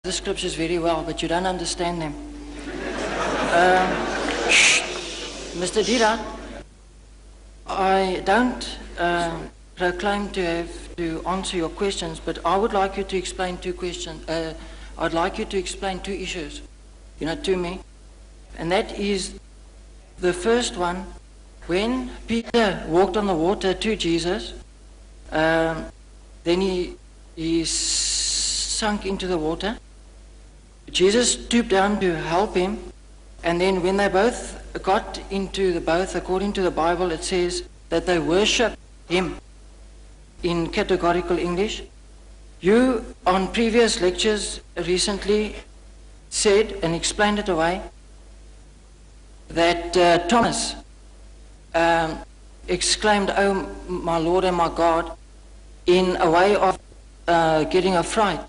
the scriptures very well, but you don't understand them. Mr. Dira, I don't proclaim to have to answer your questions, but I would like you to explain two questions. I'd like you to explain two issues, to me. And that is the first one, when Peter walked on the water to Jesus, then he sunk into the water. Jesus stooped down to help him, and then when they both got into the boat, according to the Bible, it says that they worshiped him in categorical English. You, on previous lectures recently, said and explained it away that Thomas exclaimed, "Oh, my Lord and my God," in a way of getting a fright.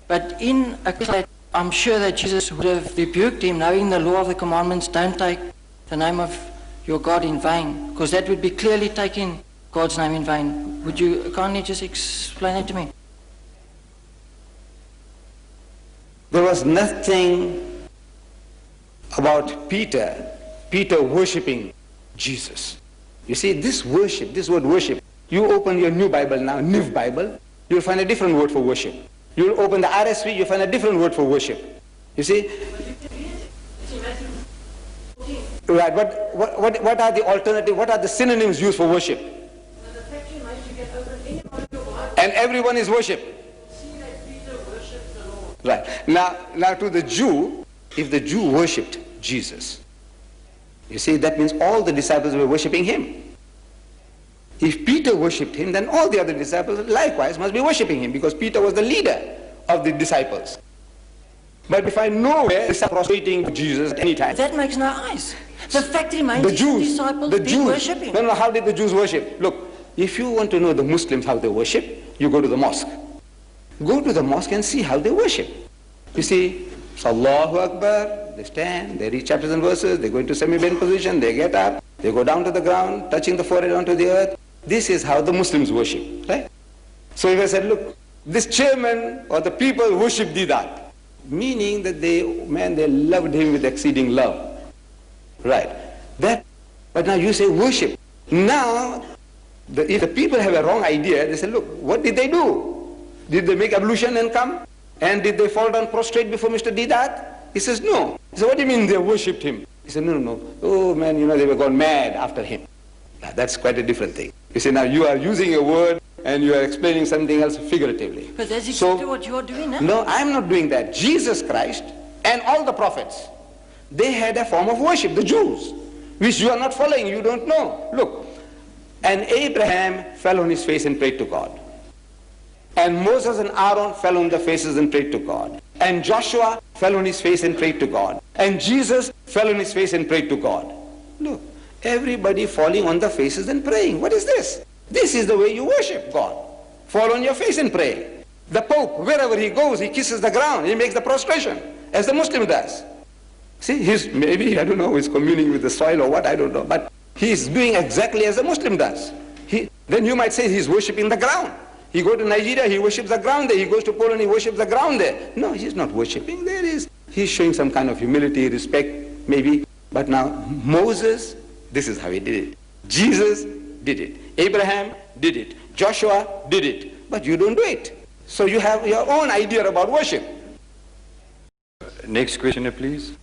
But in a case that I'm sure that Jesus would have rebuked him, knowing the law of the commandments, don't take the name of your God in vain, because that would be clearly taking God's name in vain. Would you kindly just explain it to me? There was nothing about Peter worshipping Jesus. You see, this worship, this word worship, you open your new Bible now, New Bible, you'll find a different word for worship. You'll open the RSV, you'll find a different word for worship. You see? Right, but what are the alternative, what are the synonyms used for worship? And everyone is worship. Right. Now to the Jew, if the Jew worshipped Jesus, you see, that means all the disciples were worshipping him. If Peter worshipped him, then all the other disciples likewise must be worshipping him, because Peter was the leader of the disciples. But if I know where is prostrating Jesus at any time, that makes no eyes. The fact remains, the disciples did worship him. No, how did the Jews worship? Look, if you want to know the Muslims how they worship, you go to the mosque. Go to the mosque and see how they worship. You see, Allahu Akbar, they stand, they read chapters and verses, they go into semi-bend position, they get up, they go down to the ground, touching the forehead onto the earth. This is how the Muslims worship, right? So if I said, look, this chairman or the people worship that, meaning that they loved him with exceeding love, right? But now you say worship. Now, if the people have a wrong idea, they say, look, what did they do? Did they make ablution and come? And did they fall down prostrate before Mr. Didat? He says, no. He said, what do you mean they worshipped him? He said, no. Oh man, they were gone mad after him. Now, that's quite a different thing. You see, now you are using a word and you are explaining something else figuratively. But that's exactly what you are doing now. No, I'm not doing that. Jesus Christ and all the prophets, they had a form of worship, the Jews, which you are not following, you don't know. Look, and Abraham fell on his face and prayed to God. And Moses and Aaron fell on their faces and prayed to God. And Joshua fell on his face and prayed to God. And Jesus fell on his face and prayed to God. Look, everybody falling on their faces and praying. What is this? This is the way you worship God. Fall on your face and pray. The Pope, wherever he goes, he kisses the ground. He makes the prostration, as the Muslim does. See, maybe, I don't know, he's communing with the soil or what, I don't know. But he's doing exactly as the Muslim does. Then you might say he's worshipping the ground. He goes to Nigeria, he worships the ground there. He goes to Poland, he worships the ground there. No, he's not worshipping. He's showing some kind of humility, respect, maybe. But now, Moses, this is how he did it. Jesus did it. Abraham did it. Joshua did it. But you don't do it. So you have your own idea about worship. Next questioner, please.